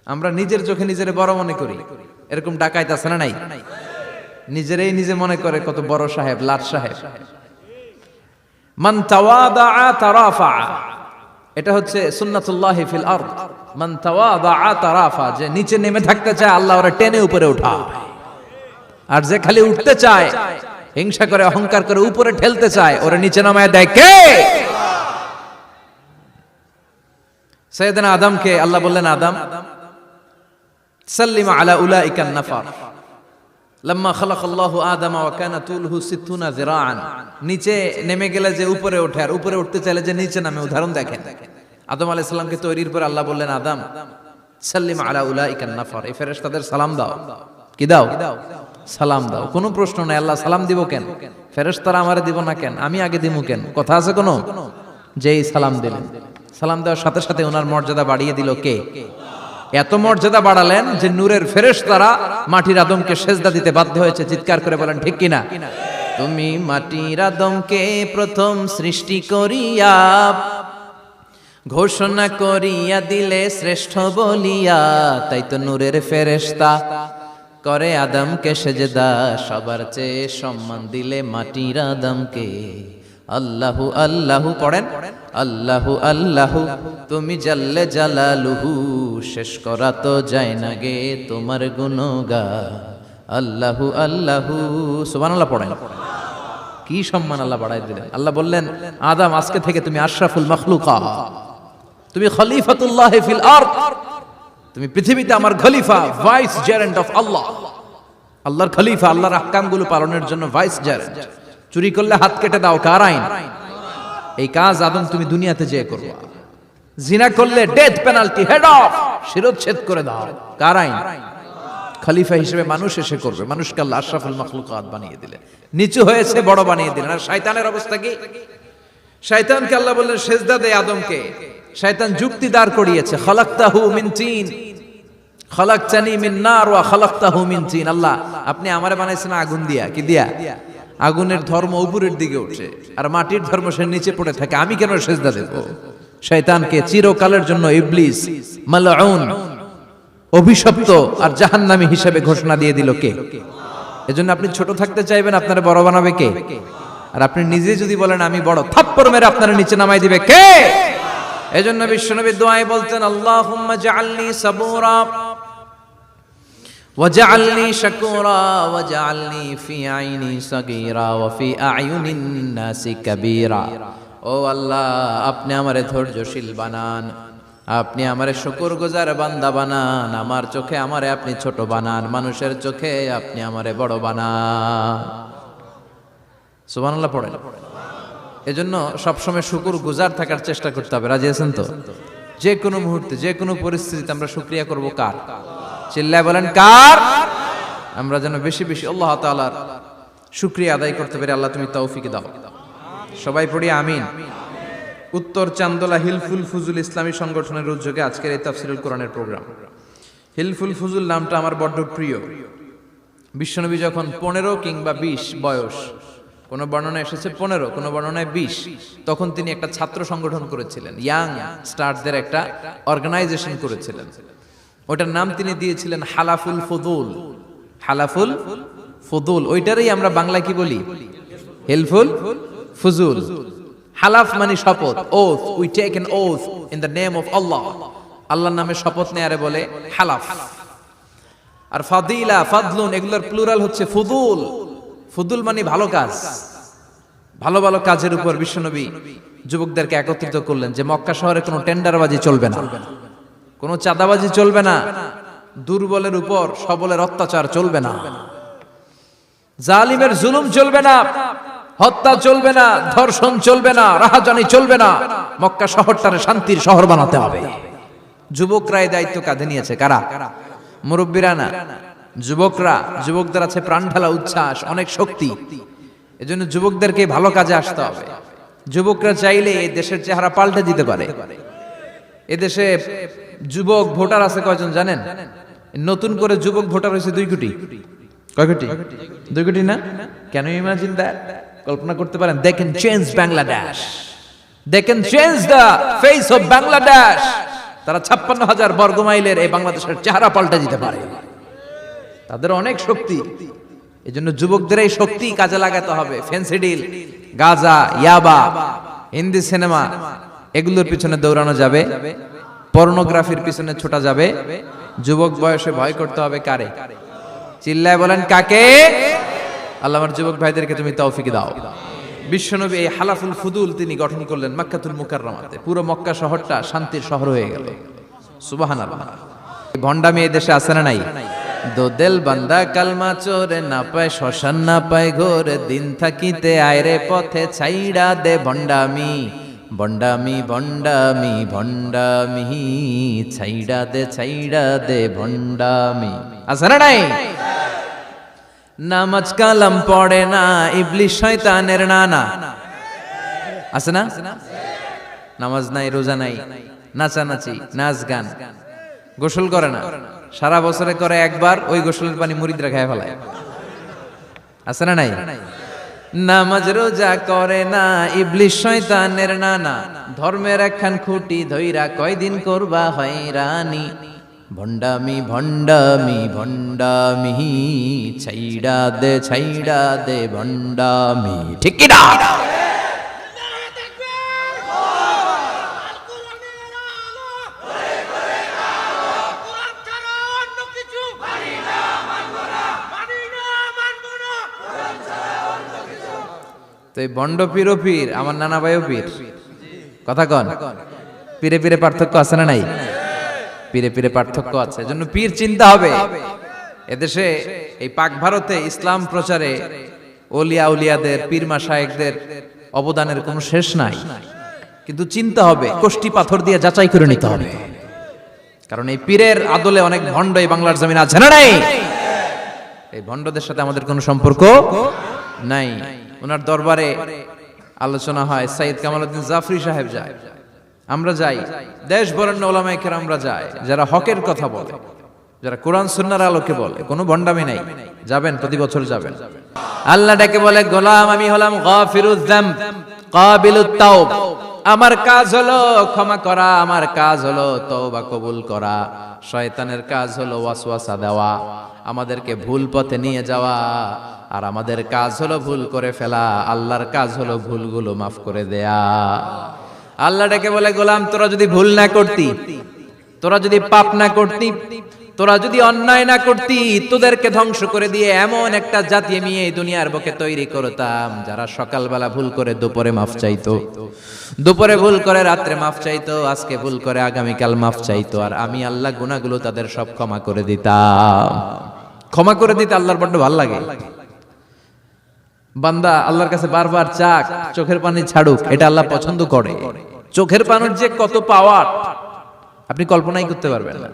আমরা নিজের চোখে নিজের বড় মনে করি, এরকম ডাকাইত আছে না নাই? নিজেরাই নিজে মনে করে কত বড় সাহেব, লাট সাহেব। মান তাওয়াদা তারাফা, এটা হচ্ছে সুন্নাতুল্লাহি ফিল আরদ। মান তাওয়াদা তারাফা, যে নিচে নেমে থাকতে চায় আল্লাহ ওরা টেনে উপরে উঠায়, আর যে খালি উঠতে চায়, হিংসা করে অহংকার করে উপরে ঠেলতে চায়, ওরা নিচে নামায় দেয় কে? সাইয়েদনা আদমকে আল্লাহ বললেন, আদম সাল্লিমা আলা উলাইকান নাফার লাম্মা খালাকাল্লাহু আদামা ওয়া কানা তুলহু 60 যিরাআন। নিচে নেমে গেলে যে উপরে ওঠে, আর উপরে উঠতে চাইলে যে নিচে নামে। উদাহরণ দেখেন, আদম আলাইহিস সালামকে তৈরির পর আল্লাহ বললেন, আদম সাল্লিমা আলা উলাইকান নাফার, এই ফেরেশতাদের সালাম দাও। কি দাও? সালাম দাও। কোনো প্রশ্ন নাই, আল্লাহ সালাম দিব কেন? ফেরেশতারা আমারে দিব না কেন? আমি আগে দিব কেন? কথা আছে কোনো? যেই সালাম দিলেন, সালাম দেওয়ার সাথে সাথে ওনার মর্যাদা বাড়িয়ে দিল কে? এত মর্যাদা বাড়ালেন যে নূরের ফেরেশতারা মাটির আদমকে সেজদা দিতে বাধ্য হয়েছে। চিৎকার করে বলেন ঠিক কিনা? তুমি মাটির আদমকে প্রথম সৃষ্টি করিয়া ঘোষণা করিয়া দিলে শ্রেষ্ঠ বলিয়া, তাই তো নূরের ফেরেশতা করে আদমকে সেজদা। সবার চেয়ে সম্মান দিলে মাটির আদমকে। আল্লাহু আল্লাহু পড়েন, আল্লাহু আল্লাহু তুমি জাল্লে জালালুহু, শেষ করা তো যায় না গে তোমার গুণগান। আল্লাহু আল্লাহু, সুবহানাল্লাহ পড়েন। কি সম্মান আল্লাহ বাড়াই দিলেন। আল্লাহ বললেন, আদম আজকে থেকে তুমি আশরাফুল মাখলুকাত, তুমি খলিফাতুল্লাহ ফিল আরদ, তুমি পৃথিবীতে আমার খলিফা, ভাইস জেরেন্ট অফ আল্লাহ। আল্লাহর খলিফা, আল্লাহর আহকামগুলো পালনের জন্য ভাইস জেরেন্ট। চুরি করলে হাত কেটে দাও, কার আইন? এই কাজ আদম তুমি দুনিয়াতে যেয়ে করবা। জিনা করলে ডেথ পেনাল্টি, হেড অফ, শিরচ্ছেদ করে দাও, কার আইন? খলিফা হিসেবে মানুষ এসে করবে। মানুষকে আল্লাহ আশরাফুল মাখলুকাত বানিয়ে দিলেন, নিচু হয়েছে বড় বানিয়ে দিলেন। আর শয়তানের অবস্থা কি? শয়তানকে আল্লাহ বললেন সেজদা দে আদমকে। শয়তান যুক্তি দাঁড় করিয়েছে, খালাকতাহু মিন তিন খালাকতানি মিন নার ওয়া খালাকতাহু মিন তিন। আল্লাহ আপনি আমারে বানাইছেন আগুন দিয়া। কি দিয়া? আগুনের ধর্ম উপরের দিকে ওঠে, আর মাটির ধর্ম সে নিচে পড়ে থাকে, আমি কেন সেজদা দেব? শয়তানকে চিরকালের জন্য ইবলিস মালউন, অভিশপ্ত আর জাহান্নামী হিসেবে ঘোষণা দিয়ে দিল কে? এজন্য আপনি ছোট থাকতে চাইবেন, আপনারা বড় বানাবে কে? আর আপনি নিজে যদি বলেন আমি বড়, থাপ্পড় মেরে আপনারা নিচে নামাই দিবে কে? এজন্য বিশ্বনবী দোয়ায় বলতেন, আল্লাহুম্মা জাআলনি সাবুরা ওয়াজআলনি শাকুরা ওয়াজআলনি ফি আইনি সাগীরা ওয়া ফি আ'য়ুনিন নাসি কাবীরা। ও আল্লাহ, আপনি আমারে ধৈর্যশীল বানান, আপনি আমারে শুকরগুজার বান্দা বানান, আমার চোখে আমারে আপনি ছোট বানান, মানুষের চোখে আপনি আমারে বড় বানান। সুবহানাল্লাহ পড়েন। এজন্য সবসময় শুকরগুজার থাকার চেষ্টা করতে হবে। রাজি আছেন তো? যে কোনো মুহূর্তে, যে কোনো পরিস্থিতিতে আমরা শুকরিয়া করব কার? চিল্লায় বলেন কার? আমরা যেন বেশি বেশি আল্লাহ তাআলার শুকরিয়া আদায় করতে পারি। আল্লাহ তুমি তৌফিক দাও। সবাই পড়ি আমিন। উত্তর চান্দোলা হিলফুল ফুজুল ইসলামী সংগঠনের উদ্যোগে আজকের এই তাফসীরুল কোরআনের প্রোগ্রাম। হিলফুল ফুজুল নামটা আমার বড্ড প্রিয়। বিশ্বনবী যখন 15 কিংবা 20 বয়স, কোন বর্ণনায় এসেছে 15, কোন বর্ণনায় 20, তখন তিনি একটা ছাত্র সংগঠন করেছিলেন, ইয়াং স্টারদের একটা অর্গানাইজেশন করেছিলেন। ওটার নাম তিনি দিয়েছিলেন হালাফুল ফুদুল। হালাফুল ফুদুল, ওইটারই আমরা বাংলায় কি বলি? হিলফুল ফুজুল। হালাফ মানে শপথ, oath, we take an oath in the name of Allah. আল্লাহর নামে শপথ নেয়ারে বলে হালাফ। আর ফাদিলা, ফাদলুন, এগুলোর প্লুরাল হচ্ছে ফুদুল। ফুদুল মানে ভালো কাজ। ভালো ভালো কাজের উপর বিশ্বনবী যুবকদেরকে একত্রিত করলেন যে মক্কা শহরে কোনো টেন্ডারবাজি চলবে না, কোনো চাঁদাবাজি চলবে না, দুর্বলের উপর সবলের অত্যাচার চলবে না, জালিমের জুলুম চলবে না, হত্যা চলবে না, ধর্ষণ চলবে না, রাহাজানি চলবে না। মক্কা শহরটারে শান্তির শহর বানাতে হবে। যুবকরা এই দায়িত্ব কাঁধে নিয়েছে। কারা? মুরব্বীরা না, যুবকরা। যুবকদের আছে প্রাণ ঢালা উচ্ছ্বাস, অনেক শক্তি। এজন্য যুবকদেরকে ভালো কাজে আসতে হবে। যুবকরা চাইলে এই দেশের চেহারা পাল্টে দিতে পারে। এদেশে যুবক ভোটার আছে কয়জন জানেন? নতুন করে যুবক ভোটার হয়েছে 2 কোটি। কয় কোটি? 2 কোটি না? Can you imagine that? কল্পনা করতে পারেন? They can change Bangladesh, they can change the face of Bangladesh. তারা 56,000 বর্গ মাইলের এই বাংলাদেশের চেহারা পাল্টে দিতে পারে। তাদের অনেক শক্তি। এই জন্য যুবকদের এই শক্তি কাজে লাগাতে হবে। ফেন্সিডিল, গাঁজা, ইয়াবা, হিন্দি সিনেমা এগুলোর পিছনে দৌড়ানো যাবে, পর্নোগ্রাফির পিছনে ছোটা যাবে। যুবক বয়সে ভয় করতে হবে কারে? চিল্লায় বলেন কাকে? আল্লাহ আমার যুবক ভাইদেরকে তুমি তৌফিক দাও। বিশ্বনবী এই হালাফুল ফুদুল তিনি গঠন করলেন মক্কাতুল মুকাররমাতে। পুরো মক্কা শহরটা শান্তির শহর হয়ে গেল। সুবহানাল্লাহ। ভণ্ডামি এই দেশে আছে না নাই? দো দিল বান্দা কালমা চোরে, না পায় শ্মশান না পায় ঘোর, দিন থাকিতে আয়রে পথে ছাইড়া দে ভণ্ডামি, ভণ্ডামি ভণ্ডামি ভণ্ডামি, ছাইড়া দে ভণ্ডামি। আছে না নাই? নামাজ কালাম পড়ে না, ইবলিশ শয়তানের নানা। আছে না? নামাজ নাই, রোজা নাই, নাচানাচি, নাচ গান, গোসল করে না, সারা বছরে করে একবার, ওই গোসলের পানি মুরিদরা খেয়ে ফেলায়। আছে না নাই? নামাজ রোজা করে না, ইবলিশ শয়তানের নানা, ধর্মের একখান খুঁটি ধইরা কয়দিন করবা হয়রানি, ভণ্ডামি ভণ্ডামি ভণ্ডামি, ছাইড়া দে ভণ্ডামি। ঠিক কি না? তো এই বন্ড পীর ও পীর, আমার নানা ভাইও পীর। কথা কন, পীরে পীরে পার্থক্য আছে না নাই? পীরে পীরে পার্থক্য আছে। এজন্য পীর চিন্তা হবে। এদেশে এই পাক ভারতে ইসলাম প্রচারে ওলিয়া উলিয়াদের, পীর মাশায়েখদের অবদানের কোনো শেষ নাই। কিন্তু চিন্তা হবে, কষ্টি পাথর দিয়ে যাচাই করে নিতে হবে। কারণ এই পীরের আদলে অনেক ভণ্ড এই বাংলার জমিন আছে না নাই? এই ভণ্ডদের সাথে আমাদের কোনো সম্পর্ক নাই। ওনার দরবারে আলোচনা হয়, সাইয়্যিদ কামালউদ্দিন জাফরি সাহেব যায়, আমরা যাই, দেশ বরেণ্য ওলামায়ে কেরামরা যায়, যারা হকের কথা বলে, যারা কোরআন সুন্নাহর আলোকে বলে, কোনো ভণ্ডামি নাই। যাবেন, প্রতি বছর যাবেন। আল্লাহ ডেকে বলে, গোলাম আমি হলাম গাফিরুয যামব কাবিলুত তাওব। আমার কাজ হলো ক্ষমা করা, আমার কাজ হলো তওবা কবুল করা। শয়তানের কাজ হলো ওয়াসওয়াসা দেওয়া, আমাদেরকে ভুল পথে নিয়ে যাওয়া। আর আমাদের কাজ হলো ভুল করে ফেলা, আল্লাহর কাজ হলো ভুলগুলো মাফ করে দেয়া। আল্লাহ ডেকে বলে, গোলাম তোরা যদি ভুল না করতি, তোরা যদি পাপ না করতি, তোরা যদি অন্যায় না করতি, তোদেরকে ধ্বংস করে দিয়ে এমন একটা জাতি আমি এই দুনিয়ার বুকে তৈরি করতাম, যারা সকালবেলা ভুল করে দুপুরে মাফ চাইতো, দুপুরে ভুল করে রাত্রে মাফ চাইতো, আজকে ভুল করে আগামীকাল মাফ চাইতো। আর আমি আল্লাহ গুনাহগুলো তাদের সব ক্ষমা করে দিতাম। ক্ষমা করে দিতে আল্লাহর বড্ড ভালো লাগে। বান্দা আল্লাহর কাছে বারবার চাক, চোখের পানি ছাড়ুক, এটা আল্লাহ পছন্দ করে। চোখের পানির যে কত পাওয়ার আপনি কল্পনাই করতে পারবেন না।